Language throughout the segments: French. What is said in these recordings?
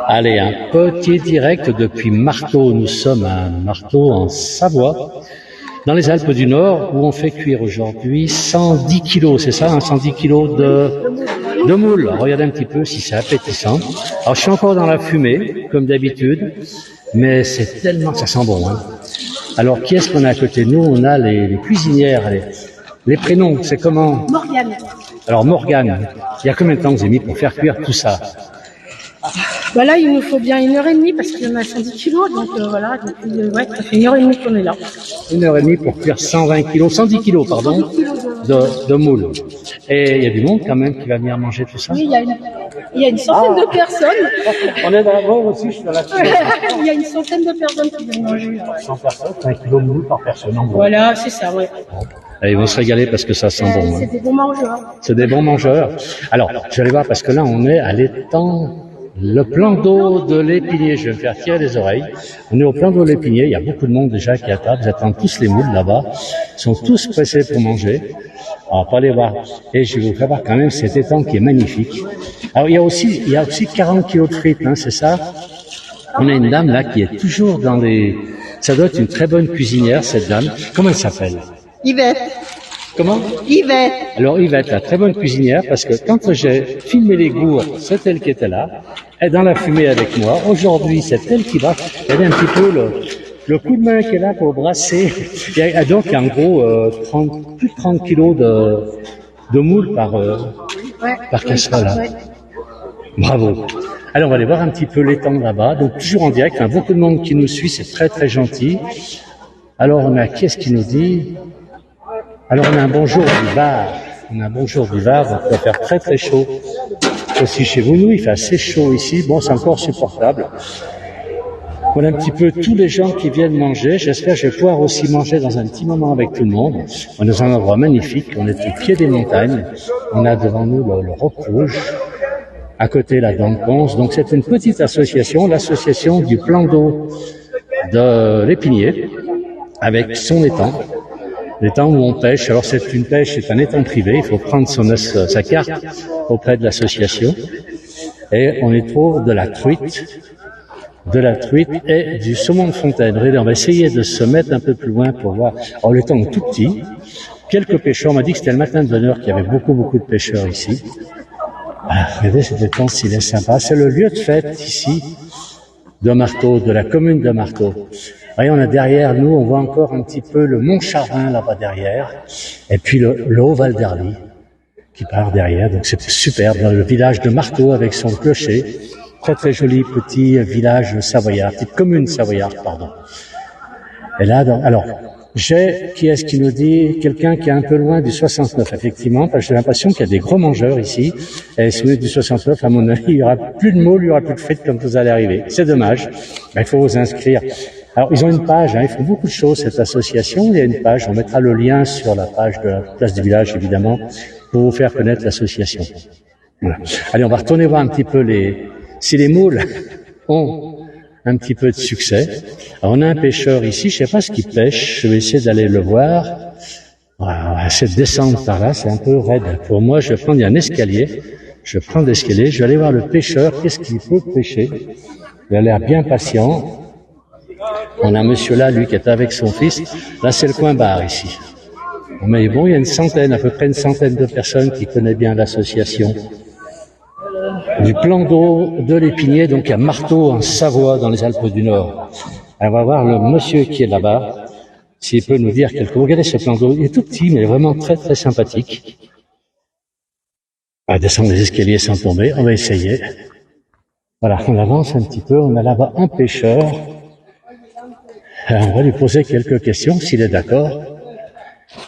Allez, un petit direct depuis Marteau. Nous sommes à Marteau, en Savoie, dans les Alpes du Nord, où on fait cuire aujourd'hui 110 kilos, c'est ça, 110 kilos de moules. Regardez un petit peu si c'est appétissant. Alors, je suis encore dans la fumée, comme d'habitude, mais c'est tellement, ça sent bon, hein. Alors, qui est-ce qu'on a à côté de nous? On a les cuisinières, les prénoms, c'est comment? Morgane. Alors, Morgane, il y a combien de temps vous avez mis pour faire cuire tout ça? Voilà, il nous faut bien 1h30 parce qu'il y en a 110 kilos, donc voilà, ouais, ça fait 1h30 qu'on est là. 1h30 pour cuire 120 kilos, 110 kilos, pardon, 110 kilos de moules. Et il y a du monde quand même qui va venir manger tout ça. Oui, il y a une centaine de personnes. On est dans la moi aussi, je suis dans la Il y a une centaine de personnes qui viennent manger. 100 personnes, 1 kilo de moules par personne en gros. Voilà, c'est ça, ouais. Et ils vont se régaler parce que ça sent bon. C'est des bons mangeurs. C'est des bons mangeurs. Alors, je vais aller voir parce que là, on est à l'étang, le plan d'eau de l'Épinier. Je vais me faire tirer les oreilles. On est au plan d'eau de l'Épinier. Il y a beaucoup de monde déjà qui attend. Ils attendent tous les moules là-bas. Ils sont tous pressés pour manger. Alors, on va pas aller voir. Et je vais vous faire voir quand même cet étang qui est magnifique. Alors, il y a aussi 40 kilos de frites, hein, c'est ça? On a une dame là qui est toujours dans les... Ça doit être une très bonne cuisinière, cette dame. Comment elle s'appelle? Yvette. Comment? Yvette. Alors Yvette, la très bonne cuisinière, parce que quand j'ai filmé les gours, c'est elle qui était là, elle est dans la fumée avec moi. Aujourd'hui, c'est elle qui va. Elle a un petit peu le coup de main qu'elle a pour brasser. Il y a donc en gros plus de 30 kilos de moules par casserole. Ouais. Bravo. Alors on va aller voir un petit peu l'étang là-bas. Donc toujours en direct, hein, beaucoup de monde qui nous suit, c'est très très gentil. Alors on a qui est-ce qui nous dit? Alors on a un bonjour du Var. On a un bonjour du Var, donc il va faire très très chaud. Aussi chez vous, nous il fait assez chaud ici. Bon, c'est encore supportable. On a un petit peu tous les gens qui viennent manger. J'espère que je vais pouvoir aussi manger dans un petit moment avec tout le monde. On est dans un endroit magnifique. On est au pied des montagnes. On a devant nous le Roc Rouge. À côté la Danconce. Donc c'est une petite association, l'association du plan d'eau de l'Épinier, avec son étang. L'étang où on pêche, alors c'est une pêche, c'est un étang privé, il faut prendre sa carte auprès de l'association. Et on y trouve de la truite et du saumon de fontaine. Regardez, on va essayer de se mettre un peu plus loin pour voir. Alors l'étang est tout petit, quelques pêcheurs, on m'a dit que c'était le matin de bonne heure qu'il y avait beaucoup de pêcheurs ici. Voilà, regardez cet étang s'il est sympa, c'est le lieu de fête ici de Marteau, de la commune de Marteau. Voyez, on a derrière nous, on voit encore un petit peu le Mont Charvin là-bas derrière, et puis le Haut-Val d'Arly qui part derrière. Donc c'est superbe, dans le village de Marteau avec son clocher, très très joli petit village savoyard, petite commune savoyarde, pardon. Et là, alors qui est-ce qui nous dit quelqu'un qui est un peu loin du 69, effectivement, parce que j'ai l'impression qu'il y a des gros mangeurs ici. Et celui du 69, à mon avis, il y aura plus de moules, il y aura plus de frites comme vous allez arriver. C'est dommage. Mais il faut vous inscrire. Alors, ils ont une page, hein, ils font beaucoup de choses, cette association. Il y a une page, on mettra le lien sur la page de la place du village, évidemment, pour vous faire connaître l'association. Voilà. Allez, on va retourner voir un petit peu si les moules ont un petit peu de succès. Alors, on a un pêcheur ici, je sais pas ce qu'il pêche, je vais essayer d'aller le voir. Voilà, on va essayer de descendre par là, c'est un peu raide. Pour moi, je vais prendre un escalier, je prends l'escalier, je vais aller voir le pêcheur, qu'est-ce qu'il peut pêcher. Il a l'air bien patient. On a un monsieur là, lui, qui est avec son fils. Là, c'est le coin bar, ici. Mais bon, il y a à peu près une centaine de personnes qui connaissent bien l'association du plan d'eau de l'Épinier, donc à Marteau, en Savoie, dans les Alpes du Nord. On va voir le monsieur qui est là-bas, s'il peut nous dire quelque chose. Regardez ce plan d'eau, il est tout petit, mais vraiment très très sympathique. On va descendre les escaliers sans tomber, on va essayer. Voilà, on avance un petit peu, on a là-bas un pêcheur. Alors, on va lui poser quelques questions, s'il est d'accord.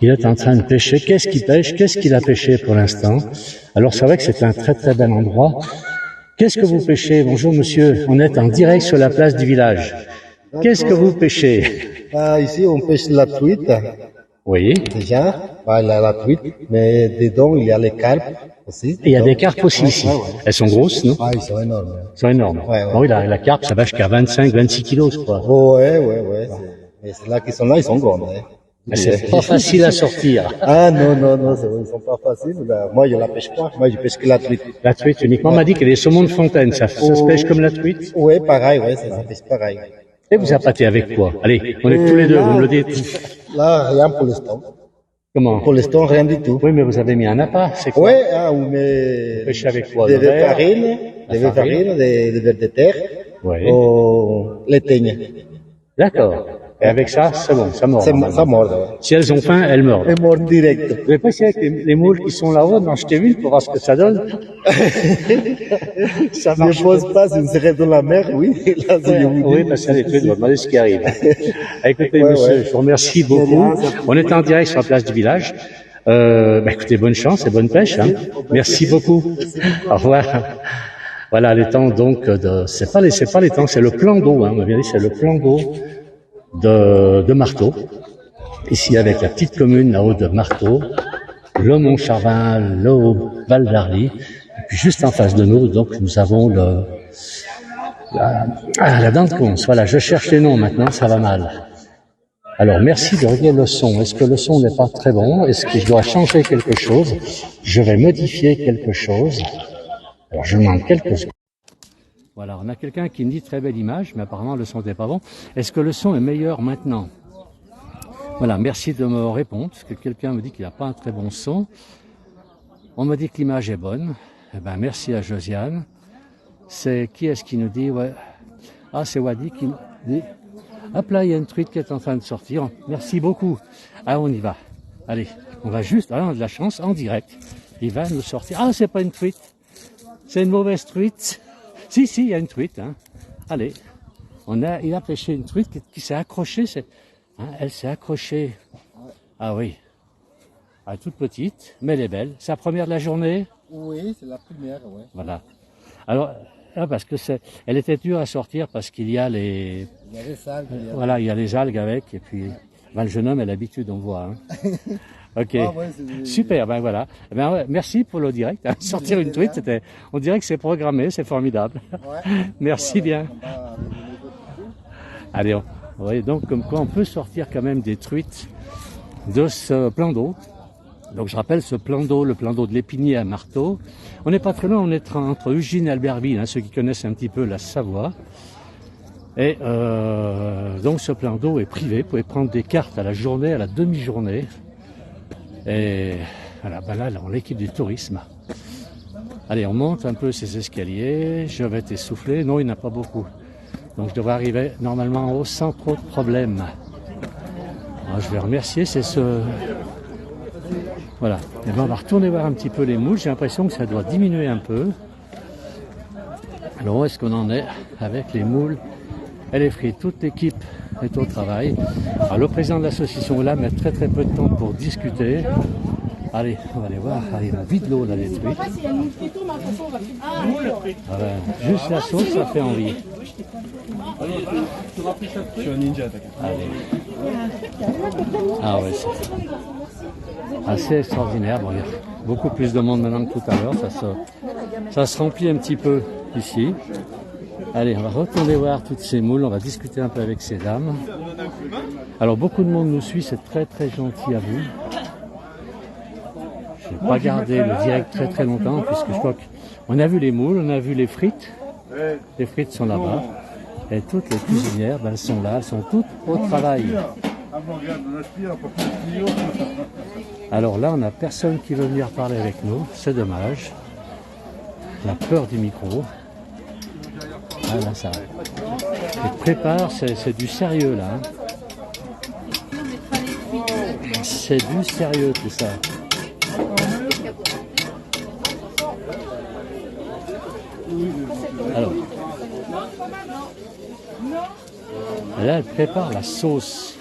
Il est en train de pêcher. Qu'est-ce qu'il pêche? Qu'est-ce qu'il a pêché pour l'instant? Alors, c'est vrai que c'est un très très bel endroit. Qu'est-ce que vous pêchez? Bonjour monsieur, on est en direct sur la place du village. Qu'est-ce que vous pêchez? Ici, on pêche la truite. Oui. Déjà, la truite, mais dedans, il y a les carpes aussi. Et il y a des carpes aussi ici. Ouais. Elles sont grosses, non? Ah, ils sont énormes. Ils sont énormes. Ouais. Bon, oui, la carpe, ça va jusqu'à 25, 26 kilos, je crois. Ouais. Mais c'est là qu'ils sont là, ils sont grands. Hein. Mais c'est pas facile à sortir. Ah non, non, non, ils sont pas faciles. Ben, moi, je la pêche pas. Moi, je pêche que la truite. La truite uniquement. On m'a dit qu'il y a des saumons de fontaine. Ça se pêche comme la truite. Ouais, pareil, ouais, ça pêche pareil. Et vous appâtez avec quoi? Allez, on est tous les deux, vous me le dites. Là, rien pour l'instant. Comment? Pour l'instant, rien du tout. Oui, mais vous avez mis un appât, c'est quoi? Ouais, ah, on met Vous pêchez avec quoi? des Le verre? farines, des farines, des vers de terre, Oui. les teignes. D'accord. Et avec ça, c'est bon, ça mord. Ça mord, ouais. Si elles ont faim, elles mordent. Et mord direct. Vous avez pas essayé avec les moules qui sont là-haut d'en jeter une pour voir ce que ça donne? Ça marche. Je pense pas, si on serait dans la mer, oui. Là, Oui, parce qu'il y a des trucs, on va demander ce qui arrive. Écoutez, monsieur, je vous remercie beaucoup. On est en direct sur la place du village. Écoutez, bonne chance et bonne pêche, hein. Merci beaucoup. Au revoir. Voilà, les temps, donc, c'est pas les temps, c'est le plan d'eau, hein. On m'a bien dit, c'est le plan d'eau de Marteau. Ici, avec la petite commune, là-haut de Marteau, le Mont-Charvin, le Val d'Arly. Et puis, juste en face de nous, donc, nous avons la dent de Cons. Voilà, je cherche les noms maintenant, ça va mal. Alors, merci de régler le son. Est-ce que le son n'est pas très bon? Est-ce que je dois changer quelque chose? Je vais modifier quelque chose. Alors, je demande quelques secondes. Voilà, on a quelqu'un qui me dit très belle image, mais apparemment le son n'est pas bon. Est-ce que le son est meilleur maintenant? Voilà, merci de me répondre, parce que quelqu'un me dit qu'il n'a pas un très bon son. On me dit que l'image est bonne. Eh ben, merci à Josiane. C'est qui est-ce qui nous dit? Ouais. Ah, c'est Wadi qui me dit. Hop là, il y a une truite qui est en train de sortir. Merci beaucoup. Ah, on y va. Allez, on va juste, on a de la chance, en direct. Il va nous sortir. Ah, c'est pas une truite. C'est une mauvaise truite. Si, il y a une truite, hein. Allez. Il a pêché une truite qui s'est accrochée, elle s'est accrochée. Ah oui. Elle est toute petite, mais elle est belle. C'est la première de la journée? Oui, c'est la première, ouais. Voilà. Alors, parce que elle était dure à sortir parce qu'il y a les... Il y a les algues. Voilà, il y a les algues avec, et puis, le jeune homme a l'habitude, on voit, hein. Ok. Ah ouais, super, ben voilà. Ben ouais, merci pour le direct, hein. Sortir une truite, on dirait que c'est programmé, c'est formidable. Ouais. Merci bien. Allez, vous voyez donc comme quoi on peut sortir quand même des truites de ce plan d'eau. Donc je rappelle ce plan d'eau, le plan d'eau de l'Épinier à Marteau. On n'est pas très loin, on est entre Ugine et Albertville, hein, ceux qui connaissent un petit peu la Savoie. Et donc ce plan d'eau est privé, vous pouvez prendre des cartes à la journée, à la demi-journée. Et voilà, ben là, on l'équipe du tourisme. Allez, on monte un peu ces escaliers, je vais t'essouffler. Non, il n'y en a pas beaucoup. Donc je devrais arriver normalement en haut sans trop de problèmes. Alors, je vais remercier, c'est ce... Voilà, et ben, on va retourner voir un petit peu les moules. J'ai l'impression que ça doit diminuer un peu. Alors où est-ce qu'on en est avec les moules et les frites? Toute l'équipe est au travail. Alors, le président de l'association est là, met très peu de temps pour discuter. Allez, on va aller voir. Allez, on vide l'eau là, les truites. Juste la sauce, ça fait envie. Je suis un ninja, t'inquiète. Ah ouais, c'est assez extraordinaire. Bon, il y a beaucoup plus de monde maintenant que tout à l'heure. Ça se remplit un petit peu ici. Allez, on va retourner voir toutes ces moules. On va discuter un peu avec ces dames. Alors, beaucoup de monde nous suit. C'est très gentil à vous. Je n'ai pas gardé le direct très longtemps, puisque je crois qu'on a vu les moules, on a vu les frites. Les frites sont là-bas. Et toutes les cuisinières, elles sont là, elles sont toutes au travail. Alors là, on n'a personne qui veut venir parler avec nous, c'est dommage. La peur du micro. Ah là, ça. Et prépare, c'est du sérieux là. Hein. C'est du sérieux tout ça. Alors, là, elle prépare la sauce.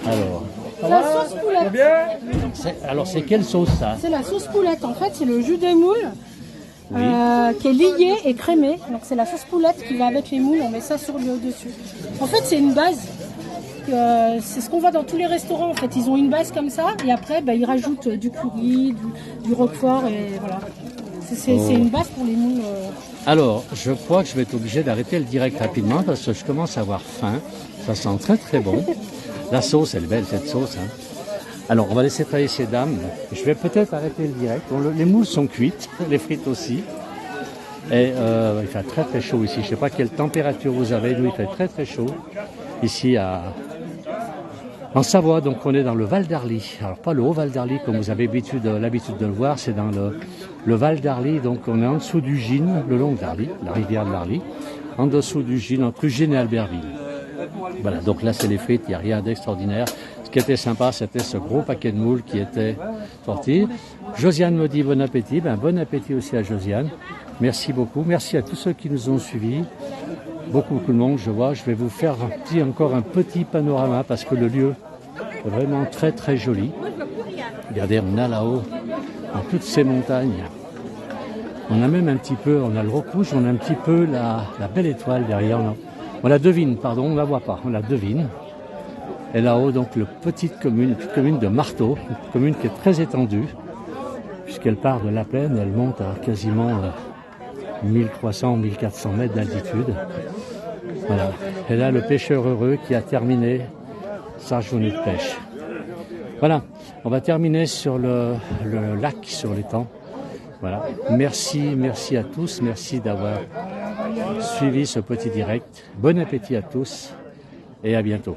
Alors, La sauce poulette. Alors, c'est quelle sauce ça? C'est la sauce poulette. En fait, c'est le jus des moules Oui. qui est lié et crémé. Donc, c'est la sauce poulette qui va avec les moules. On met ça sur le dessus. En fait, c'est une base. C'est ce qu'on voit dans tous les restaurants. En fait, ils ont une base comme ça et après, ils rajoutent du curry, du roquefort et voilà. C'est une base pour les moules. Alors, je crois que je vais être obligé d'arrêter le direct rapidement parce que je commence à avoir faim. Ça sent très très bon. La sauce, elle est belle cette sauce. Hein. Alors, on va laisser travailler ces dames. Je vais peut-être arrêter le direct. Bon, les moules sont cuites, les frites aussi. Et il fait très très chaud ici. Je ne sais pas quelle température vous avez. Nous, il fait très très chaud ici en Savoie. Donc, on est dans le Val d'Arly. Alors, pas le Haut-Val d'Arly comme vous avez l'habitude de le voir. C'est dans le Val d'Arly. Donc, on est en dessous du Gine, le long d'Arly, la rivière de l'Arly. En dessous du Gine, entre Gine et Albertville. Voilà, donc là, c'est les frites. Il n'y a rien d'extraordinaire. Ce qui était sympa, c'était ce gros paquet de moules qui était sorti. Josiane me dit bon appétit. Ben, bon appétit aussi à Josiane. Merci beaucoup. Merci à tous ceux qui nous ont suivis. Beaucoup de monde, je vois. Je vais vous faire encore un petit panorama parce que le lieu est vraiment très très joli. Regardez, on a là-haut, dans toutes ces montagnes. On a même un petit peu, on a le Roc Rouge, on a un petit peu la belle étoile derrière. On la devine, pardon, on ne la voit pas, on la devine. Et là-haut, donc, une petite commune de Marteau, une commune qui est très étendue, puisqu'elle part de la plaine, elle monte à quasiment 1300, 1400 mètres d'altitude. Voilà. Et là, le pêcheur heureux qui a terminé sa journée de pêche. Voilà. On va terminer sur le lac, sur l'étang. Voilà. Merci à tous. Merci d'avoir suivi ce petit direct. Bon appétit à tous et à bientôt.